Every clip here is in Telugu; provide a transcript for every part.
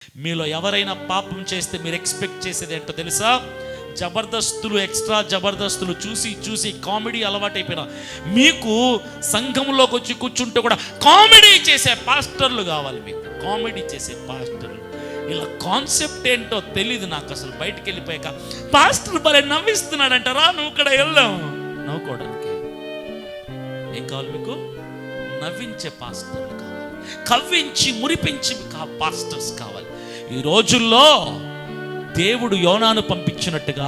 మీలో ఎవరైనా పాపం చేస్తే మీరు ఎక్స్పెక్ట్ చేసేది ఏంటో తెలుసా? జబర్దస్తులు, ఎక్స్ట్రా జబర్దస్తులు చూసి చూసి కామెడీ అలవాటైపోయినా మీకు సంఘంలోకి వచ్చి కూర్చుంటే కూడా కామెడీ చేసే పాస్టర్లు కావాలి. మీకు కామెడీ చేసే పాస్టర్లు. ఇలా కాన్సెప్ట్ ఏంటో తెలీదు నాకు అసలు. బయటికి వెళ్ళిపోయాక పాస్టర్ భలే నవ్విస్తున్నాడంటారా, నువ్వు ఇక్కడ వెళ్దాం నవ్వుకోవడానికి. ఏం కావాలి మీకు? నవ్వించే పాస్టర్లు కావాలి, కవ్వించి మురిపించి పాస్టర్స్ కావాలి. ఈ రోజుల్లో దేవుడు యోనాను పంపించినట్టుగా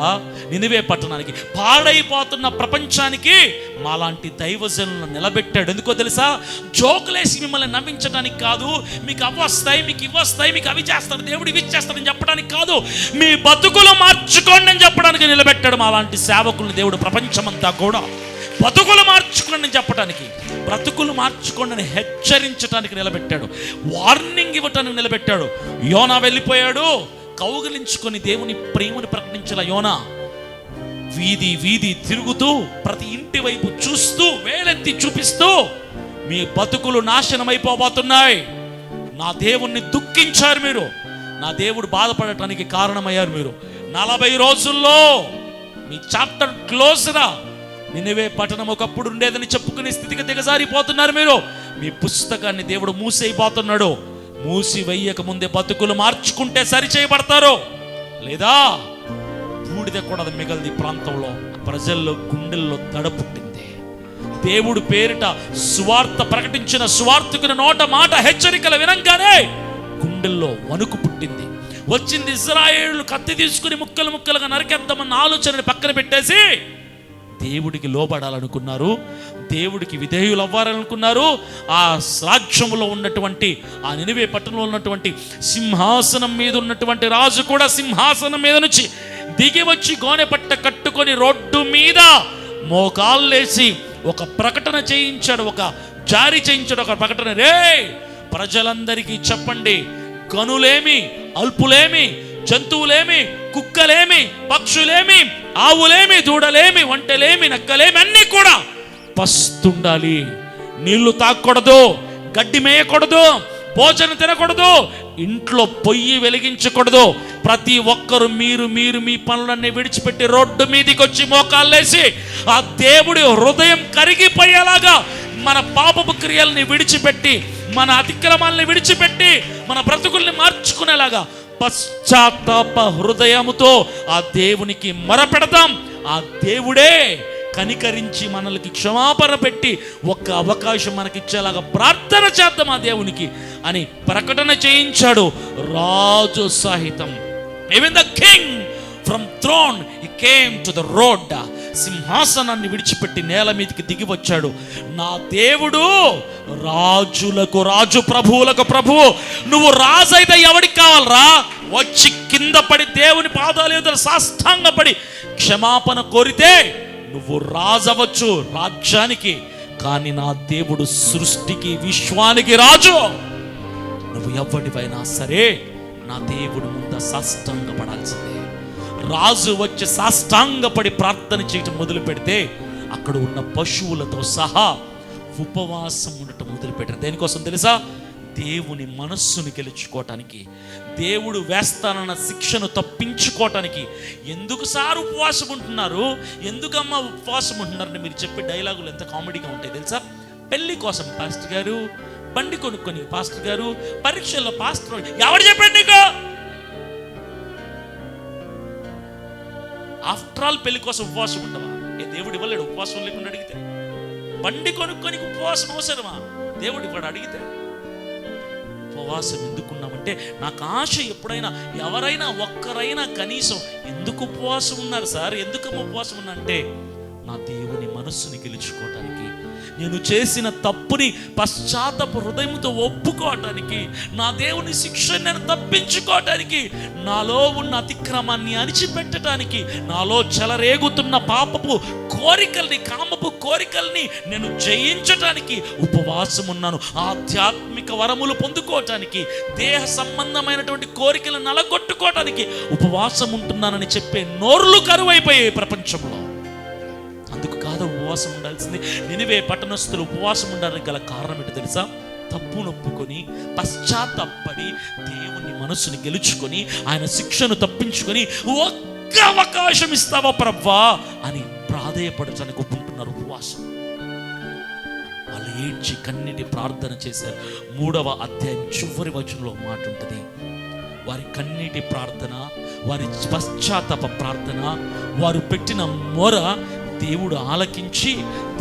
నినివే పట్టణానికి, పాడైపోతున్న ప్రపంచానికి మాలాంటి దైవజనులను నిలబెట్టాడు. ఎందుకో తెలుసా? జోకులేసి మిమ్మల్ని నవ్వించడానికి కాదు, మీకు అవి వస్తాయి, మీకు ఇవి వస్తాయి, మీకు అవి చేస్తాడు దేవుడు, ఇవి చేస్తాడని చెప్పడానికి కాదు, మీ బతుకులు మార్చుకోండి అని చెప్పడానికి నిలబెట్టాడు మాలాంటి సేవకులను దేవుడు. ప్రపంచమంతా కూడా బతుకులు మార్చుకోండి అని చెప్పడానికి, బ్రతుకులు మార్చుకోండి అని హెచ్చరించడానికి నిలబెట్టాడు, వార్నింగ్ ఇవ్వటానికి నిలబెట్టాడు. యోనా వెళ్ళిపోయాడు, కౌగిలించుకొని దేవుని ప్రేమను ప్రకటించిన యోనా వీధి వీధి తిరుగుతూ ప్రతి ఇంటి వైపు చూస్తూ వేలెత్తి చూపిస్తూ, మీ బతుకులు నాశనమైపోబోతున్నాయి, నా దేవుణ్ణి దుఃఖించారు మీరు, నా దేవుడు బాధపడటానికి కారణమయ్యారు మీరు, 40 రోజుల్లో మీ చాప్టర్ క్లోజ్ రా, నినివే పట్టణం ఒకప్పుడు ఉండేదని చెప్పుకునే స్థితికి దిగజారిపోతున్నారు మీరు, మీ పుస్తకాన్ని దేవుడు మూసేయబోతున్నాడు. మూసి వెయ్యక ముందే బతుకులు మార్చుకుంటే సరి చేయబడతారు, లేదా బూడిద కూడా మిగలది. ప్రాంతంలో ప్రజల్లో గుండెల్లో దడ పుట్టింది. దేవుడు పేరిట సువార్త ప్రకటించిన సువార్తికుని నోట మాట హెచ్చరికలు వినంగానే గుండెల్లో వణుకు పుట్టింది. వచ్చింది ఇశ్రాయేలు కత్తి తీసుకుని ముక్కలు ముక్కలుగా నరికేద్దామన్న ఆలోచనని పక్కన పెట్టేసి దేవుడికి లోబడాలనుకున్నారు, దేవుడికి విధేయులు అవ్వాలనుకున్నారు. ఆ రాజ్యంలో ఉన్నటువంటి, ఆ నినివే పట్టణంలో ఉన్నటువంటి సింహాసనం మీద ఉన్నటువంటి రాజు కూడా సింహాసనం మీద నుంచి దిగి వచ్చి గోనె పట్ట కట్టుకొని రోడ్డు మీద మోకాళ్ళేసి ఒక ప్రకటన చేయించాడు, ఒక జారీ చేయించాడు, ఒక ప్రకటన. రే ప్రజలందరికీ చెప్పండి, గనులేమి, అల్పులేమి, జంతువులేమి, కుక్కలేమి, పక్షులేమి, ఆవులేమి, దూడలేమి, ఒంటెలేమి, నక్కలేమి అన్నీ కూడా పస్తుండాలి. నీళ్లు తాగకూడదు, గడ్డి మేయకూడదు, భోజనం తినకూడదు, ఇంట్లో పొయ్యి వెలిగించకూడదు. ప్రతి ఒక్కరు మీరు మీ పనులన్నీ విడిచిపెట్టి రోడ్డు మీదకి వచ్చి మోకాళ్ళేసి ఆ దేవుడి హృదయం కరిగిపోయేలాగా మన పాపపు క్రియల్ని విడిచిపెట్టి, మన అతిక్రమాలని విడిచిపెట్టి, మన బ్రతుకుల్ని మార్చుకునేలాగా పశ్చాత్తాప హృదయముతో ఆ దేవునికి మొరపెడతాం. ఆ దేవుడే కనికరించి మనల్ని క్షమాపణ పెట్టి ఒక్క అవకాశం మనకిచ్చేలాగా ప్రార్థన చేద్దాం ఆ దేవునికి అని ప్రకటన చేయించాడు రాజు సహితం. Even the king from throne he came to the road. సింహాసనాన్ని విడిచిపెట్టి నేల మీదకి దిగి వచ్చాడు. నా దేవుడు రాజులకు రాజు, ప్రభువులకు ప్రభువు. నువ్వు రాజు అయితే ఎవడికి కావాలరా? వచ్చి కింద పడి దేవుని పాదాల ఎదుట సాష్టాంగపడి క్షమాపణ కోరితే నువ్వు రాజవచ్చు రాజ్యానికి. కానీ నా దేవుడు సృష్టికి, విశ్వానికి రాజు. నువ్వు ఎవడివైనా సరే నా దేవుడు ముందు సాష్టాంగపడాల్సిందే. రాజు వచ్చి సాష్టాంగపడి ప్రార్థన చేయటం మొదలు పెడితే అక్కడ ఉన్న పశువులతో సహా ఉపవాసం ఉండటం మొదలు పెట్టారు. దేనికోసం తెలుసా? దేవుని మనస్సును గెలుచుకోవటానికి, దేవుడు వేస్తానన్న శిక్షను తప్పించుకోవటానికి. ఎందుకు సార్ ఉపవాసం ఉంటున్నారు, ఎందుకమ్మా ఉపవాసం ఉంటున్నారని మీరు చెప్పే డైలాగులు ఎంత కామెడీగా ఉంటాయి తెలుసా? పెళ్లి కోసం పాస్టర్ గారు, బండి కొనుక్కొని పాస్టర్ గారు, పరీక్షల్లో పాస్టర్ ఎవరు చెప్పండి నీకు? ఆఫ్టర్ ఆల్ పెళ్లి కోసం ఉపవాసం ఉంటావా? ఏ దేవుడు ఇవ్వలేడు ఉపవాసం లేకుండా అడిగితే? బండి కొనుక్కొని ఉపవాసం అవసరమా? దేవుడు ఇవ్వడు అడిగితే. ఉపవాసం ఎందుకున్నామంటే నాకు ఆశ, ఎప్పుడైనా ఎవరైనా ఒక్కరైనా కనీసం ఎందుకు ఉపవాసం ఉన్నారు సార్, ఎందుకు ఉపవాసం ఉన్నా అంటే నా దేవుని మనస్సుని గెలుచుకోవటానికి, నేను చేసిన తప్పుని పశ్చాత్తాప హృదయంతో ఒప్పుకోవటానికి, నా దేవుని శిక్షను నేను తప్పించుకోవటానికి, నాలో ఉన్న అతిక్రమాన్ని అణిచిపెట్టడానికి, నాలో చెలరేగుతున్న పాపపు కోరికల్ని, కామపు కోరికల్ని నేను జయించటానికి ఉపవాసం ఉన్నాను. ఆధ్యాత్మిక వరములు పొందుకోవటానికి, దేహ సంబంధమైనటువంటి కోరికలను నలగొట్టుకోవటానికి ఉపవాసం ఉంటున్నానని చెప్పే నోర్లు కరువైపోయాయి ప్రపంచంలో. అందుకు కాదు ఉపవాసం ఉండాల్సింది. నినివే పట్టణస్థులు ఉపవాసం ఉండడానికి గల కారణం ఏంటో తెలుసా? తప్పునొప్పుకొని పశ్చాత్తాపడి దేవుని మనసుని గెలుచుకొని ఆయన శిక్షను తప్పించుకొని ఒక్క అవకాశం ఇస్తావా ప్రభువా అని ప్రాధేయపడటానికి ఒప్పుకుంటున్నారు ఉపవాసం. వాళ్ళు ఏడ్చి కన్నీటి ప్రార్థన చేశారు. 3వ అధ్యాయం చివరి వచనంలో మాట ఉంటుంది, వారి కన్నీటి ప్రార్థన, వారి పశ్చాత్తాప ప్రార్థన, వారు పెట్టిన మొర దేవుడు ఆలకించి,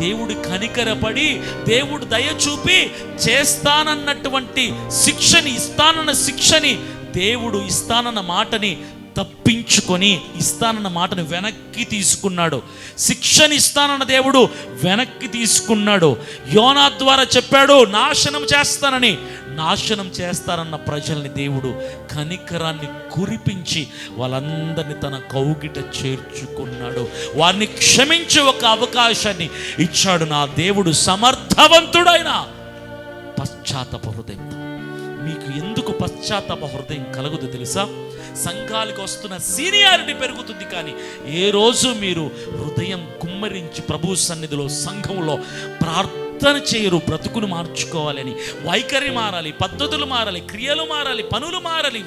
దేవుడు కనికరపడి, దేవుడు దయ చూపి చేస్తానన్నటువంటి శిక్షని, ఇస్తానన్న శిక్షని దేవుడు ఇస్తానన్న మాటని తప్పించుకొని ఇస్తానన్న మాటను వెనక్కి తీసుకున్నాడు. శిక్షని ఇస్తానన్న దేవుడు వెనక్కి తీసుకున్నాడు. యోనా ద్వారా చెప్పాడు నాశనం చేస్తానని, నాశనం చేస్తానన్న ప్రజల్ని దేవుడు కనికరాన్ని కురిపించి వాళ్ళందరినీ తన కౌగిట చేర్చుకున్నాడు. వారిని క్షమించే ఒక అవకాశాన్ని ఇచ్చాడు నా దేవుడు. సమర్థవంతుడైన పశ్చాత్తాప హృదయంతో. మీకు ఎందుకు పశ్చాత్తాప హృదయం కలుగుదో తెలుసా? సంఘాలకు వస్తున్న సీనియారిటీ పెరుగుతుంది, కానీ ఏ రోజు మీరు హృదయం కుమ్మరించి ప్రభు సన్నిధిలో సంఘంలో ప్రార్థన చేయరు. బ్రతుకును మార్చుకోవాలని, వైఖరి మారాలి, పద్ధతులు మారాలి, క్రియలు మారాలి, పనులు మారాలి,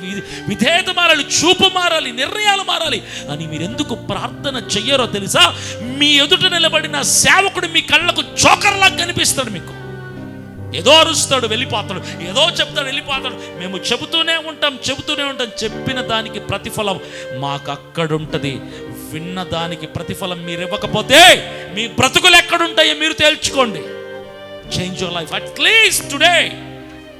విధేయత మారాలి, చూపు మారాలి, నిర్ణయాలు మారాలి అని మీరు ఎందుకు ప్రార్థన చెయ్యరో తెలుసా? మీ ఎదుట నిలబడిన సేవకుడు మీ కళ్ళకు జోకర్లా కనిపిస్తాడు. మీకు ఏదో అరుస్తాడు, వెళ్ళిపోతాడు, ఏదో చెప్తాడు, వెళ్ళిపోతాడు. మేము చెబుతూనే ఉంటాం. చెప్పిన దానికి ప్రతిఫలం మాకు అక్కడుంటుంది. విన్న దానికి ప్రతిఫలం మీరు ఇవ్వకపోతే మీ బ్రతుకులు ఎక్కడుంటాయో మీరు తేల్చుకోండి. Change your life at least today.